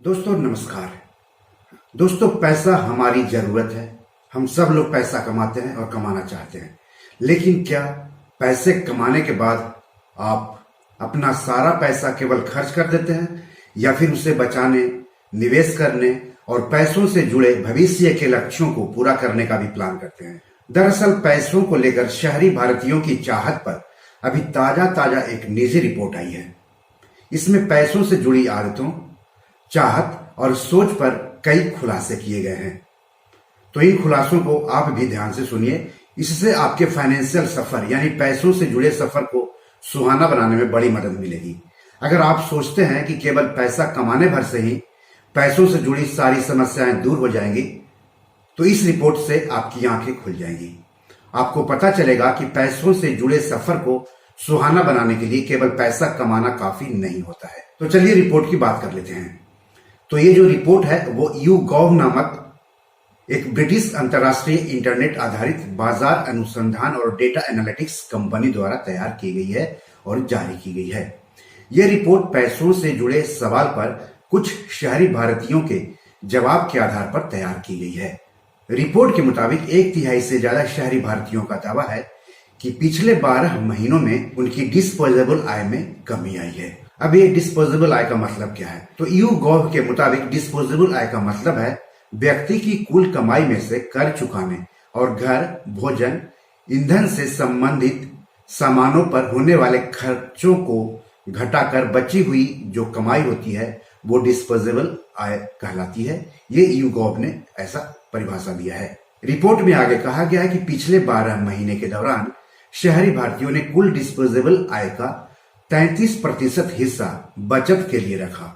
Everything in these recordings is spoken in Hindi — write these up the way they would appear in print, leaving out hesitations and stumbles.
दोस्तों नमस्कार। दोस्तों पैसा हमारी जरूरत है। हम सब लोग पैसा कमाते हैं और कमाना चाहते हैं, लेकिन क्या पैसे कमाने के बाद आप अपना सारा पैसा केवल खर्च कर देते हैं या फिर उसे बचाने, निवेश करने और पैसों से जुड़े भविष्य के लक्ष्यों को पूरा करने का भी प्लान करते हैं? दरअसल पैसों को लेकर शहरी भारतीयों की चाहत पर अभी ताजा एक निजी रिपोर्ट आई है। इसमें पैसों से जुड़ी आदतों, चाहत और सोच पर कई खुलासे किए गए हैं। तो इन खुलासों को आप भी ध्यान से सुनिए। इससे आपके फाइनेंशियल सफर यानी पैसों से जुड़े सफर को सुहाना बनाने में बड़ी मदद मिलेगी। अगर आप सोचते हैं कि केवल पैसा कमाने भर से ही पैसों से जुड़ी सारी समस्याएं दूर हो जाएंगी, तो इस रिपोर्ट से आपकी आंखें खुल जाएंगी। आपको पता चलेगा कि पैसों से जुड़े सफर को सुहाना बनाने के लिए केवल पैसा कमाना काफी नहीं होता है। तो चलिए रिपोर्ट की बात कर लेते हैं। तो ये जो रिपोर्ट है वो YouGov नामक एक ब्रिटिश अंतर्राष्ट्रीय इंटरनेट आधारित बाजार अनुसंधान और डेटा एनालिटिक्स कंपनी द्वारा तैयार की गई है और जारी की गई है। यह रिपोर्ट पैसों से जुड़े सवाल पर कुछ शहरी भारतीयों के जवाब के आधार पर तैयार की गई है। रिपोर्ट के मुताबिक 1/3 से ज्यादा शहरी भारतीयों का दावा है कि पिछले 12 महीनों में उनकी डिस्पोजेबल आय में कमी आई है। अब ये डिस्पोजेबल आय का मतलब क्या है? तो YouGov के मुताबिक डिस्पोजेबल आय का मतलब है व्यक्ति की कुल कमाई में से कर चुकाने और घर, भोजन, ईंधन से संबंधित सामानों पर होने वाले खर्चों को घटाकर बची हुई जो कमाई होती है वो डिस्पोजेबल आय कहलाती है। ये YouGov ने ऐसा परिभाषा दिया है। रिपोर्ट में आगे कहा गया है कि पिछले 12 महीने के दौरान शहरी भारतीयों ने कुल डिस्पोजेबल आय का 33% हिस्सा बचत के लिए रखा,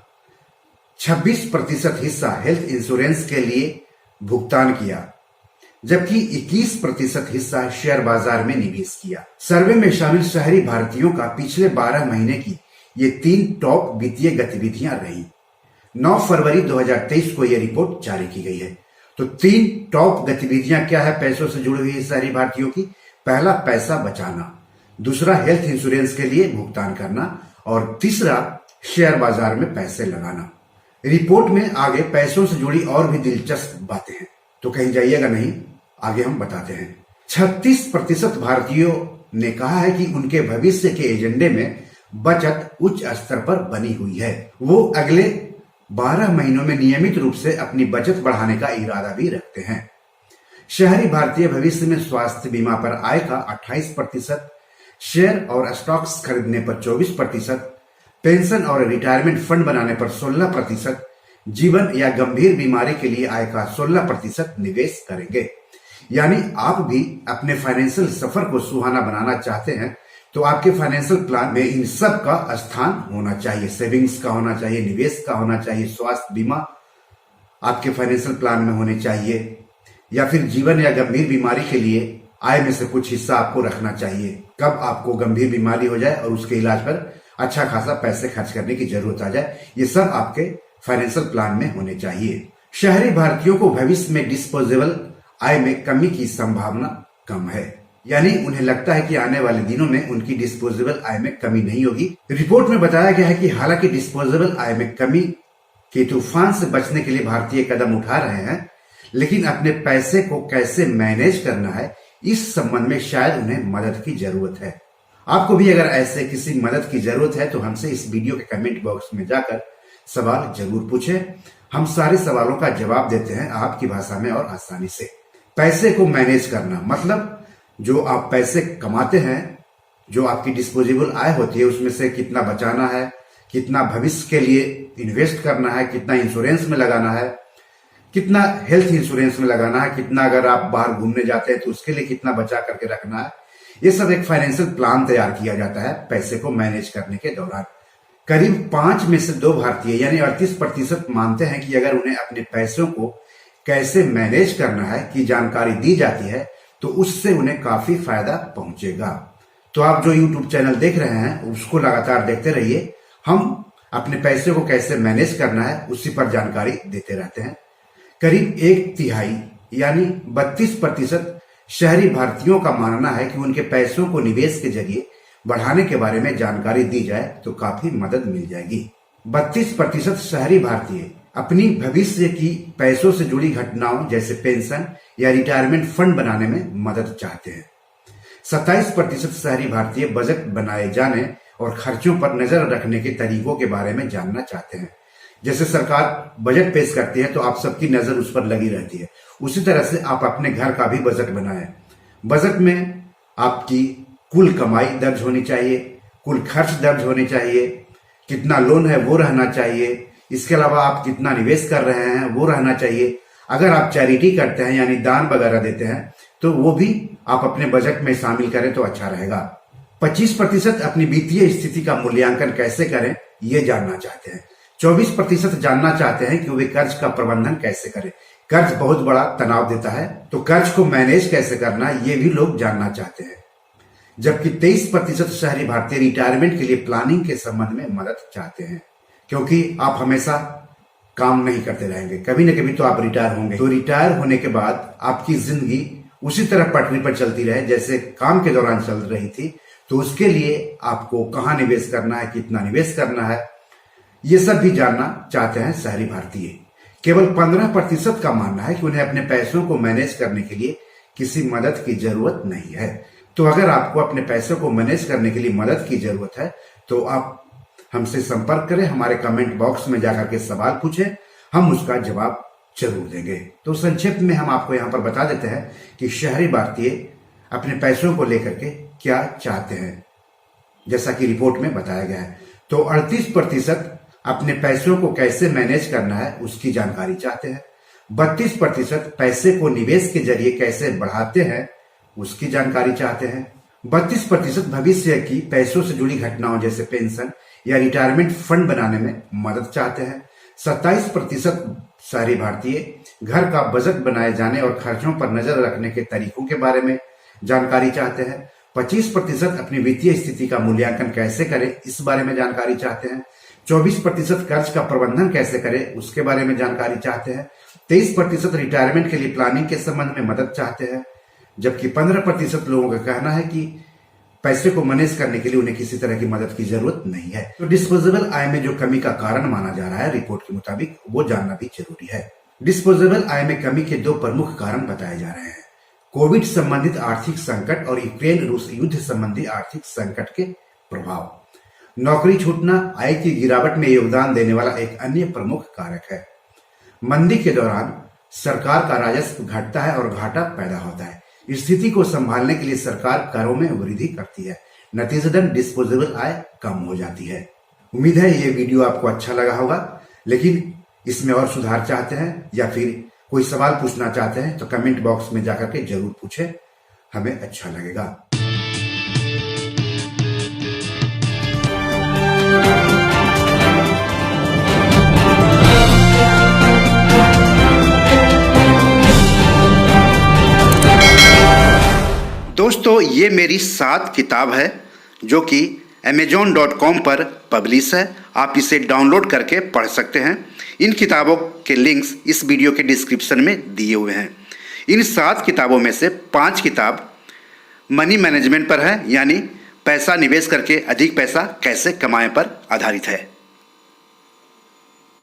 26% हिस्सा हेल्थ इंश्योरेंस के लिए भुगतान किया, जबकि 21% हिस्सा शेयर बाजार में निवेश किया। सर्वे में शामिल शहरी भारतीयों का पिछले 12 महीने की ये 3 टॉप वित्तीय गतिविधियां रही। 9 फरवरी 2023 को यह रिपोर्ट जारी की गई है। तो 3 टॉप गतिविधियां क्या है पैसों से जुड़ी हुई शहरी भारतीयों की? पहला, पैसा बचाना, दूसरा, हेल्थ इंश्योरेंस के लिए भुगतान करना और तीसरा, शेयर बाजार में पैसे लगाना। रिपोर्ट में आगे पैसों से जुड़ी और भी दिलचस्प बातें हैं, तो कहीं जाइएगा नहीं, आगे हम बताते हैं। 36% भारतीयों ने कहा है कि उनके भविष्य के एजेंडे में बचत उच्च स्तर पर बनी हुई है। वो अगले 12 महीनों में नियमित रूप से अपनी बचत बढ़ाने का इरादा भी रखते हैं। शहरी भारतीय भविष्य में स्वास्थ्य बीमा पर आय का 28%, शेयर और स्टॉक्स खरीदने पर 24%, पेंशन और रिटायरमेंट फंड बनाने पर 16%, जीवन या गंभीर बीमारी के लिए आय का 16% निवेश करेंगे। यानी आप भी अपने फाइनेंशियल सफर को सुहाना बनाना चाहते हैं तो आपके फाइनेंशियल प्लान में इन सब का स्थान होना चाहिए। सेविंग्स का होना चाहिए, निवेश का होना चाहिए, स्वास्थ्य बीमा आपके फाइनेंशियल प्लान में होने चाहिए, या फिर जीवन या गंभीर बीमारी के लिए आय में से कुछ हिस्सा आपको रखना चाहिए। कब आपको गंभीर बीमारी हो जाए और उसके इलाज पर अच्छा खासा पैसे खर्च करने की जरूरत आ जाए, ये सब आपके फाइनेंशियल प्लान में होने चाहिए। शहरी भारतीयों को भविष्य में डिस्पोजेबल आय में कमी की संभावना कम है, यानी उन्हें लगता है कि आने वाले दिनों में उनकी डिस्पोजेबल आय में कमी नहीं होगी। रिपोर्ट में बताया गया है कि हालांकि डिस्पोजेबल आय में कमी के तूफान से बचने के लिए भारतीय कदम उठा रहे हैं, लेकिन अपने पैसे को कैसे मैनेज करना है इस संबंध में शायद उन्हें मदद की जरूरत है। आपको भी अगर ऐसे किसी मदद की जरूरत है तो हमसे इस वीडियो के कमेंट बॉक्स में जाकर सवाल जरूर पूछें। हम सारे सवालों का जवाब देते हैं आपकी भाषा में और आसानी से। पैसे को मैनेज करना मतलब जो आप पैसे कमाते हैं, जो आपकी डिस्पोजेबल आय होती है, उसमें से कितना बचाना है, कितना भविष्य के लिए इन्वेस्ट करना है, कितना इंश्योरेंस में लगाना है, कितना हेल्थ इंश्योरेंस में लगाना है, कितना अगर आप बाहर घूमने जाते हैं तो उसके लिए कितना बचा करके रखना है। ये सब एक फाइनेंशियल प्लान तैयार किया जाता है पैसे को मैनेज करने के दौरान। करीब 5 में से 2 भारतीय यानी 38% मानते हैं कि अगर उन्हें अपने पैसों को कैसे मैनेज करना है की जानकारी दी जाती है तो उससे उन्हें काफी फायदा पहुंचेगा। तो आप जो YouTube चैनल देख रहे हैं उसको लगातार देखते रहिए। हम अपने पैसे को कैसे मैनेज करना है उसी पर जानकारी देते रहते हैं। करीब 1/3 यानी 32% शहरी भारतीयों का मानना है कि उनके पैसों को निवेश के जरिए बढ़ाने के बारे में जानकारी दी जाए तो काफी मदद मिल जाएगी। 32% शहरी भारतीय अपनी भविष्य की पैसों से जुड़ी घटनाओं जैसे पेंशन या रिटायरमेंट फंड बनाने में मदद चाहते हैं। 27% शहरी भारतीय बजट बनाए जाने और खर्चों पर नजर रखने के तरीकों के बारे में जानना चाहते हैं। जैसे सरकार बजट पेश करती है तो आप सबकी नजर उस पर लगी रहती है, उसी तरह से आप अपने घर का भी बजट बनाएं। बजट में आपकी कुल कमाई दर्ज होनी चाहिए, कुल खर्च दर्ज होने चाहिए, कितना लोन है वो रहना चाहिए, इसके अलावा आप कितना निवेश कर रहे हैं वो रहना चाहिए। अगर आप चैरिटी करते हैं यानी दान वगैरह देते हैं तो वो भी आप अपने बजट में शामिल करें तो अच्छा रहेगा। 25% अपनी वित्तीय स्थिति का मूल्यांकन कैसे करें ये जानना चाहते हैं। 24% जानना चाहते हैं कि वे कर्ज का प्रबंधन कैसे करें। कर्ज बहुत बड़ा तनाव देता है तो कर्ज को मैनेज कैसे करना ये भी लोग जानना चाहते हैं। जबकि 23% शहरी भारतीय रिटायरमेंट के लिए प्लानिंग के संबंध में मदद चाहते हैं, क्योंकि आप हमेशा काम नहीं करते रहेंगे, कभी न कभी तो आप रिटायर होंगे। तो रिटायर होने के बाद आपकी जिंदगी उसी तरह पटरी पर चलती रहे जैसे काम के दौरान चल रही थी, तो उसके लिए आपको कहाँ निवेश करना है, कितना निवेश करना है, ये सब भी जानना चाहते हैं शहरी भारतीय। केवल 15% का मानना है कि उन्हें अपने पैसों को मैनेज करने के लिए किसी मदद की जरूरत नहीं है। तो अगर आपको अपने पैसों को मैनेज करने के लिए मदद की जरूरत है तो आप हमसे संपर्क करें, हमारे कमेंट बॉक्स में जाकर के सवाल पूछें, हम उसका जवाब जरूर देंगे। तो संक्षिप्त में हम आपको यहाँ पर बता देते हैं कि शहरी भारतीय अपने पैसों को लेकर के क्या चाहते हैं। जैसा कि रिपोर्ट में बताया गया है तो 38% अपने पैसों को कैसे मैनेज करना है उसकी जानकारी चाहते हैं। 32% पैसे को निवेश के जरिए कैसे बढ़ाते हैं उसकी जानकारी चाहते हैं। 32% भविष्य की पैसों से जुड़ी घटनाओं जैसे पेंशन या रिटायरमेंट फंड बनाने में मदद चाहते हैं। 27% शहरी भारतीय घर का बजट बनाए जाने और खर्चों पर नजर रखने के तरीकों के बारे में जानकारी चाहते हैं। 25% अपनी वित्तीय स्थिति का मूल्यांकन कैसे करें इस बारे में जानकारी चाहते हैं। 24% कर्ज का प्रबंधन कैसे करें उसके बारे में जानकारी चाहते हैं। 23% रिटायरमेंट के लिए प्लानिंग के संबंध में मदद चाहते हैं। जबकि 15% लोगों का कहना है कि पैसे को मैनेज करने के लिए उन्हें किसी तरह की मदद की जरूरत नहीं है। तो डिस्पोजेबल आय में जो कमी का कारण माना जा रहा है रिपोर्ट के मुताबिक, वो जानना भी जरूरी है। डिस्पोजेबल आय में कमी के 2 प्रमुख कारण बताए जा रहे हैं: कोविड संबंधित आर्थिक संकट और यूक्रेन रूस युद्ध संबंधी आर्थिक संकट के प्रभाव। नौकरी छूटना आय की गिरावट में योगदान देने वाला एक अन्य प्रमुख कारक है। मंदी के दौरान सरकार का राजस्व घटता है और घाटा पैदा होता है। स्थिति को संभालने के लिए सरकार करों में वृद्धि करती है, नतीजतन डिस्पोजेबल आय कम हो जाती है। उम्मीद है ये वीडियो आपको अच्छा लगा होगा, लेकिन इसमें और सुधार चाहते हैं या फिर कोई सवाल पूछना चाहते हैं तो कमेंट बॉक्स में जाकर के जरूर पूछें, हमें अच्छा लगेगा। दोस्तों ये मेरी 7 किताब है जो कि amazon.com पर पब्लिश है। आप इसे डाउनलोड करके पढ़ सकते हैं। इन किताबों के लिंक्स इस वीडियो के डिस्क्रिप्शन में दिए हुए हैं। इन 7 किताबों में से 5 किताब मनी मैनेजमेंट पर है, यानी पैसा निवेश करके अधिक पैसा कैसे कमाएं पर आधारित है।